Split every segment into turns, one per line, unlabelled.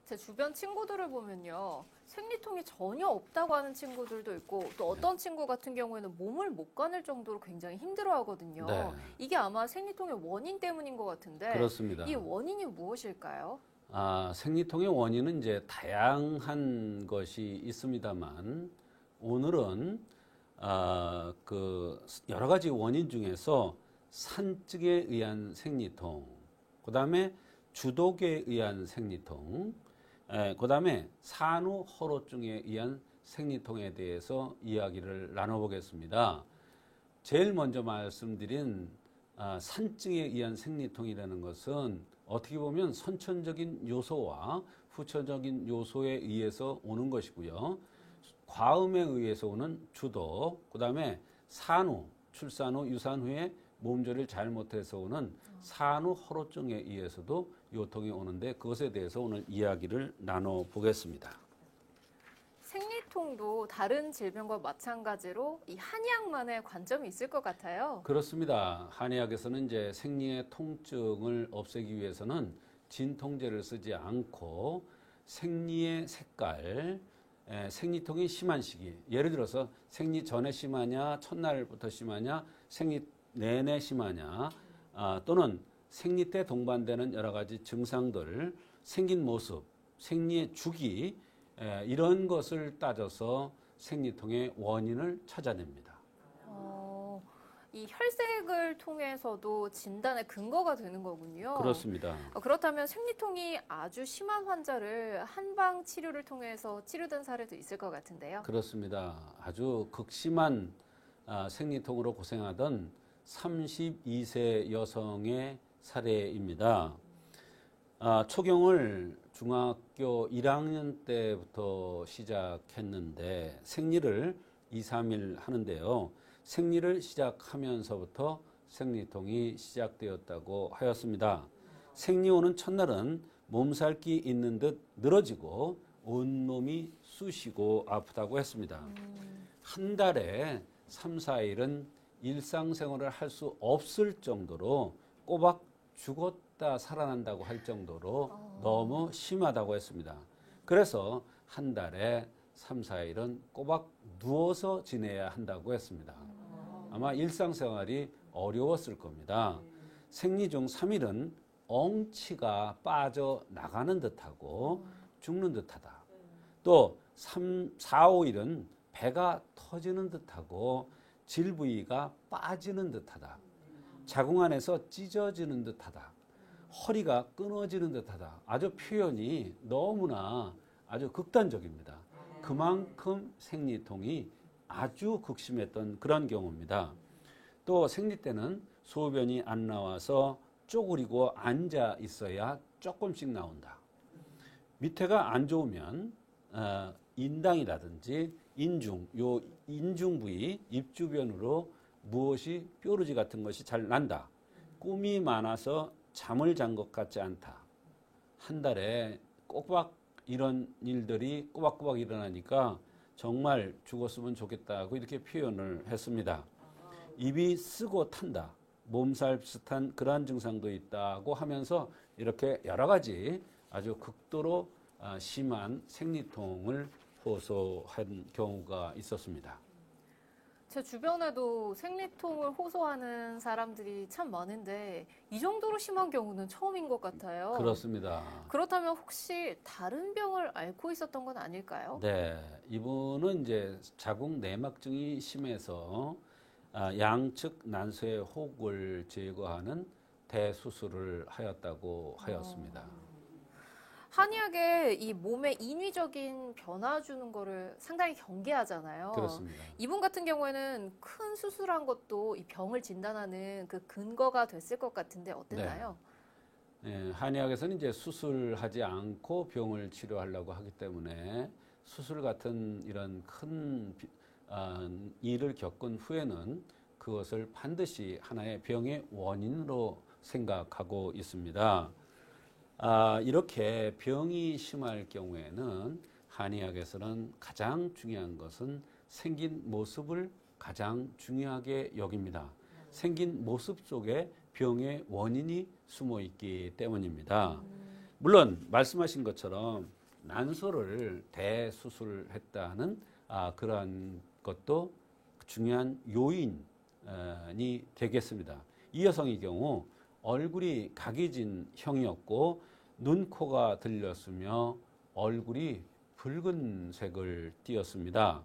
제 주변 친구들을 보면요. 생리통이 전혀 없다고 하는 친구들도 있고 또 어떤 친구 같은 경우에는 몸을 못 가눌 정도로 굉장히 힘들어하거든요.
네,
이게 아마 생리통의 원인 때문인 것 같은데
그렇습니다.
이 원인이 무엇일까요?
생리통의 원인은 이제 다양한 것이 있습니다만 오늘은 여러 가지 원인 중에서 산증에 의한 생리통, 그다음에 주독에 의한 생리통, 그다음에 산후호로증에 의한 생리통에 대해서 이야기를 나눠보겠습니다. 제일 먼저 말씀드린 산증에 의한 생리통이라는 것은 어떻게 보면 선천적인 요소와 후천적인 요소에 의해서 오는 것이고요. 과음에 의해서 오는 주독, 그 다음에 산후, 출산 후, 유산 후에 몸조리를 잘못해서 오는 산후호로증에 의해서도 요통이 오는데 그것에 대해서 오늘 이야기를 나눠보겠습니다.
생리통도 다른 질병과 마찬가지로 이 한의학만의 관점이 있을 것 같아요.
그렇습니다. 한의학에서는 이제 생리의 통증을 없애기 위해서는 진통제를 쓰지 않고 생리의 색깔, 생리통이 심한 시기, 예를 들어서 생리 전에 심하냐, 첫날부터 심하냐, 생리 내내 심하냐, 또는 생리 때 동반되는 여러 가지 증상들, 생긴 모습, 생리의 주기, 이런 것을 따져서 생리통의 원인을 찾아냅니다.
이 혈색을 통해서도 진단의 근거가 되는 거군요.
그렇습니다.
그렇다면 생리통이 아주 심한 환자를 한방 치료를 통해서 치료된 사례도 있을 것 같은데요.
그렇습니다. 아주 극심한 생리통으로 고생하던 32세 여성의 사례입니다. 초경을 중학교 1학년 때부터 시작했는데 생리를 2, 3일 하는데요. 생리를 시작하면서부터 생리통이 시작되었다고 하였습니다. 생리 오는 첫날은 몸살기 있는 듯 늘어지고 온몸이 쑤시고 아프다고 했습니다. 한 달에 3, 4일은 일상생활을 할 수 없을 정도로 꼬박 죽었다 살아난다고 할 정도로 너무 심하다고 했습니다. 그래서 한 달에 3, 4일은 꼬박 누워서 지내야 한다고 했습니다. 아마 일상생활이 어려웠을 겁니다. 생리 중 3일은 엉치가 빠져나가는 듯하고 죽는 듯하다. 또 3, 4, 5일은 배가 터지는 듯하고 질 부위가 빠지는 듯하다. 자궁 안에서 찢어지는 듯하다. 허리가 끊어지는 듯하다. 아주 표현이 너무나 아주 극단적입니다. 그만큼 생리통이 아주 극심했던 그런 경우입니다. 또 생리 때는 소변이 안 나와서 쪼그리고 앉아 있어야 조금씩 나온다. 밑에가 안 좋으면 인당이라든지 인중 부위, 입 주변으로 무엇이 뾰루지 같은 것이 잘 난다. 꿈이 많아서 잠을 잔 것 같지 않다. 한 달에 꼬박 이런 일들이 꼬박꼬박 일어나니까 정말 죽었으면 좋겠다고 이렇게 표현을 했습니다. 입이 쓰고 탄다. 몸살 비슷한 그러한 증상도 있다고 하면서 이렇게 여러 가지 아주 극도로 심한 생리통을 호소한 경우가 있었습니다.
제 주변에도 생리통을 호소하는 사람들이 참 많은데 이 정도로 심한 경우는 처음인 것 같아요.
그렇습니다.
그렇다면 혹시 다른 병을 앓고 있었던 건 아닐까요?
네, 이분은 이제 자궁 내막증이 심해서 양측 난소의 혹을 제거하는 대수술을 하였다고 하였습니다.
한의학에 이 몸에 인위적인 변화 주는 거를 상당히 경계하잖아요.
그렇습니다.
이분 같은 경우에는 큰 수술한 것도 이 병을 진단하는 그 근거가 됐을 것 같은데 어땠나요?
네. 한의학에서는 이제 수술하지 않고 병을 치료하려고 하기 때문에 수술 같은 이런 큰 일을 겪은 후에는 그것을 반드시 하나의 병의 원인으로 생각하고 있습니다. 이렇게 병이 심할 경우에는 한의학에서는 가장 중요한 것은 생긴 모습을 가장 중요하게 여깁니다. 생긴 모습 속에 병의 원인이 숨어 있기 때문입니다. 물론 말씀하신 것처럼 난소를 대수술했다는 그러한 것도 중요한 요인이 되겠습니다. 이 여성의 경우 얼굴이 각이진 형이었고 눈, 코가 들렸으며 얼굴이 붉은색을 띠었습니다.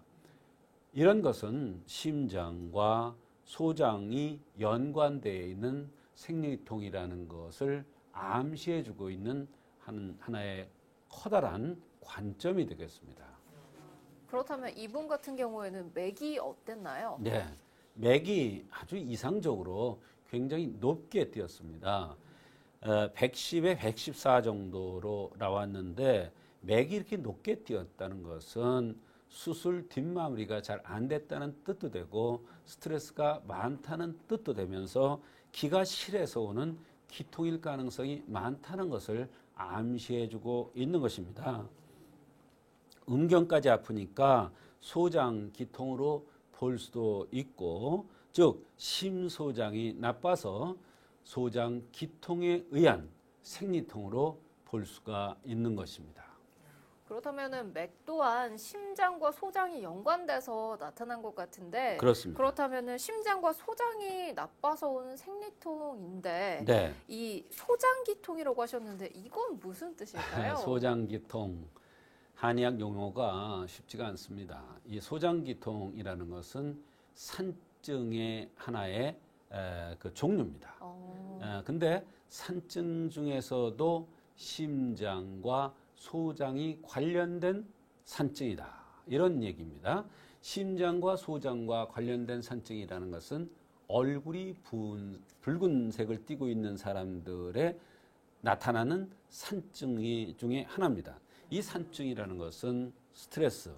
이런 것은 심장과 소장이 연관되어 있는 생리통이라는 것을 암시해주고 있는 하나의 커다란 관점이 되겠습니다.
그렇다면 이분 같은 경우에는 맥이 어땠나요?
네, 맥이 아주 이상적으로 굉장히 높게 뛰었습니다. 110에 114 정도로 나왔는데 맥이 이렇게 높게 뛰었다는 것은 수술 뒷마무리가 잘 안 됐다는 뜻도 되고 스트레스가 많다는 뜻도 되면서 기가 실해서 오는 기통일 가능성이 많다는 것을 암시해주고 있는 것입니다. 음경까지 아프니까 소장 기통으로 볼 수도 있고, 즉 심소장이 나빠서 소장 기통에 의한 생리통으로 볼 수가 있는 것입니다.
그렇다면은 맥 또한 심장과 소장이 연관돼서 나타난 것 같은데
그렇습니다.
그렇다면은 심장과 소장이 나빠서 오는 생리통인데
네.
이 소장기통이라고 하셨는데 이건 무슨 뜻일까요?
소장기통, 한의학 용어가 쉽지가 않습니다. 이 소장기통이라는 것은 산증의 하나의 그 종류입니다. 근데 산증 중에서도 심장과 소장이 관련된 산증이다. 이런 얘기입니다. 심장과 소장과 관련된 산증이라는 것은 얼굴이 붉은색을 띠고 있는 사람들의 나타나는 산증 중에 하나입니다. 이 산증이라는 것은 스트레스,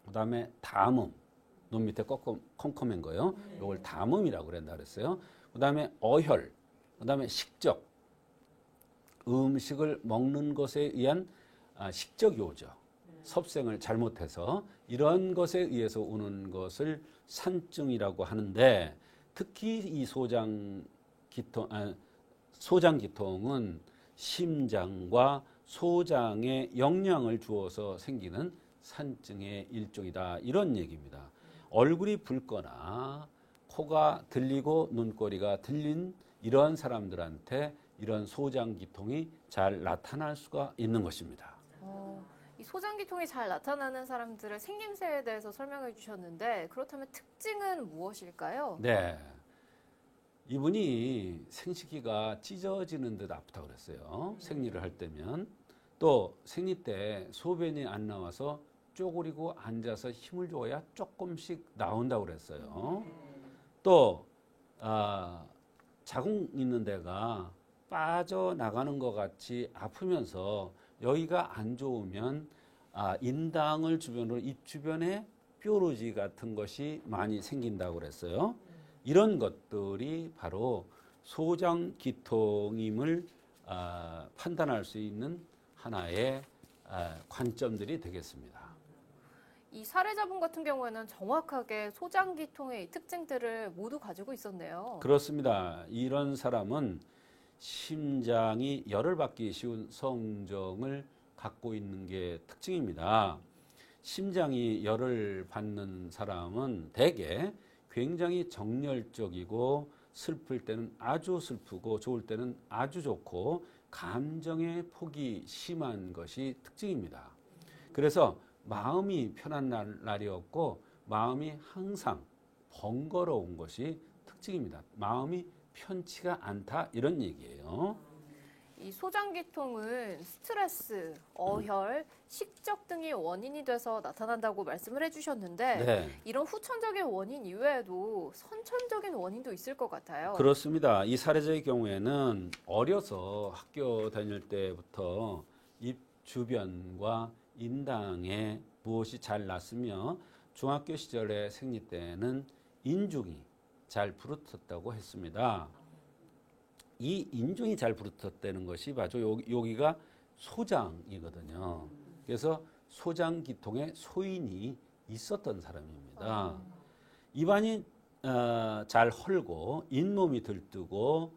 그 다음에 담음, 눈 밑에 컴컴한 거요. 이걸 담음이라고 그랬어요. 그 다음에 어혈, 그 다음에 식적, 음식을 먹는 것에 의한 식적 요죠. 섭생을 잘못해서 이런 것에 의해서 오는 것을 산증이라고 하는데 특히 이 소장기통은 심장과 소장에 영향을 주어서 생기는 산증의 일종이다. 이런 얘기입니다. 얼굴이 붉거나 코가 들리고 눈꼬리가 들린 이런 사람들한테 이런 소장기통이 잘 나타날 수가 있는 것입니다.
이 소장기통이 잘 나타나는 사람들의 생김새에 대해서 설명해 주셨는데 그렇다면 특징은 무엇일까요?
네, 이분이 생식기가 찢어지는 듯 아프다고 그랬어요. 생리를 할 때면. 또 생리 때 소변이 안 나와서 쪼그리고 앉아서 힘을 줘야 조금씩 나온다고 그랬어요. 또 자궁 있는 데가 빠져나가는 것 같이 아프면서 여기가 안 좋으면 인당을 주변으로 입 주변에 뾰루지 같은 것이 많이 생긴다고 그랬어요. 이런 것들이 바로 소장기통임을 판단할 수 있는 하나의 관점들이 되겠습니다.
이 사례자분 같은 경우에는 정확하게 소장기통의 특징들을 모두 가지고 있었네요.
그렇습니다. 이런 사람은 심장이 열을 받기 쉬운 성정을 갖고 있는 게 특징입니다. 심장이 열을 받는 사람은 대개 굉장히 정열적이고 슬플 때는 아주 슬프고 좋을 때는 아주 좋고 감정의 폭이 심한 것이 특징입니다. 그래서 마음이 편한 날이 없고 마음이 항상 번거로운 것이 특징입니다. 마음이 편치가 않다 이런 얘기예요.
이 소장기통은 스트레스, 어혈, 식적 등이 원인이 돼서 나타난다고 말씀을 해주셨는데
네.
이런 후천적인 원인 이외에도 선천적인 원인도 있을 것 같아요.
그렇습니다. 이 사례자의 경우에는 어려서 학교 다닐 때부터 입 주변과 인당에 무엇이 잘 났으며 중학교 시절의 생리 때는 인중이 잘 부르텄다고 했습니다. 이 인중이 잘 부르텄다는 것이 바로 여기가 소장이거든요. 그래서 소장기통에 소인이 있었던 사람입니다. 입안이 잘 헐고 잇몸이 들뜨고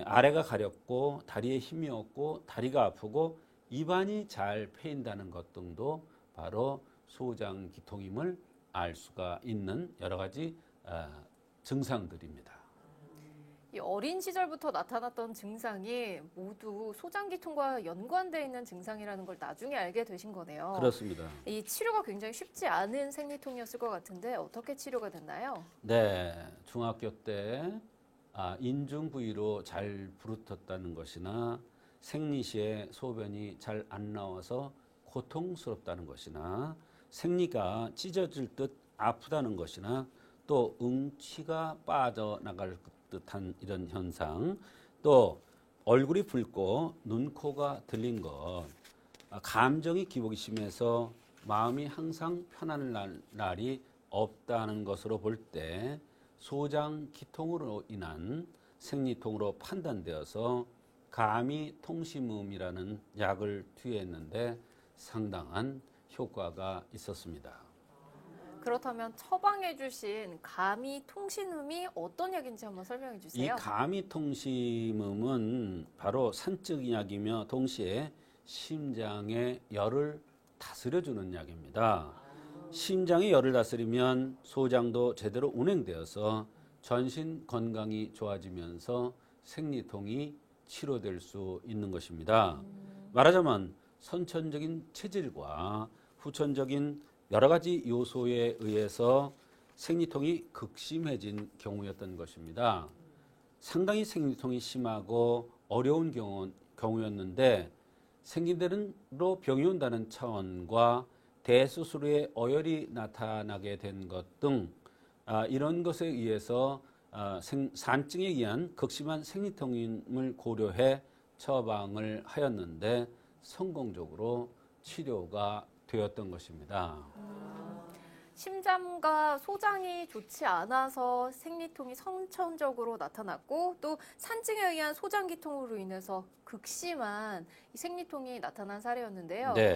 아래가 가렵고 다리에 힘이 없고 다리가 아프고 입안이 잘 패인다는 것 등도 바로 소장기통임을 알 수가 있는 여러 가지 증상들입니다.
이 어린 시절부터 나타났던 증상이 모두 소장기통과 연관되어 있는 증상이라는 걸 나중에 알게 되신 거네요.
그렇습니다.
이 치료가 굉장히 쉽지 않은 생리통이었을 것 같은데 어떻게 치료가 됐나요?
네, 중학교 때 인중 부위로 잘 부르텄다는 것이나 생리 시에 소변이 잘 안 나와서 고통스럽다는 것이나 생리가 찢어질 듯 아프다는 것이나 또 응치가 빠져나갈 듯한 이런 현상, 또 얼굴이 붉고 눈, 코가 들린 것, 감정이 기복이 심해서 마음이 항상 편안한 날이 없다는 것으로 볼 때 소장기통으로 인한 생리통으로 판단되어서 가미통심음이라는 약을 투여했는데 상당한 효과가 있었습니다.
그렇다면 처방해 주신 가미통신음이 어떤 약인지 한번 설명해
이
주세요.
가미통심음은 바로 산증약이며 동시에 심장의 열을 다스려주는 약입니다. 심장의 열을 다스리면 소장도 제대로 운행되어서 전신 건강이 좋아지면서 생리통이 치료될 수 있는 것입니다. 말하자면 선천적인 체질과 후천적인 여러 가지 요소에 의해서 생리통이 극심해진 경우였던 것입니다. 상당히 생리통이 심하고 어려운 경우였는데 생긴 대로 병이 온다는 차원과 대수술에 어혈이 나타나게 된 것 등 이런 것에 의해서 산증에 의한 극심한 생리통임을 고려해 처방을 하였는데 성공적으로 치료가 되었던 것입니다.
심장과 소장이 좋지 않아서 생리통이 선천적으로 나타났고 또 산증에 의한 소장기통으로 인해서 극심한 이 생리통이 나타난 사례였는데요.
네.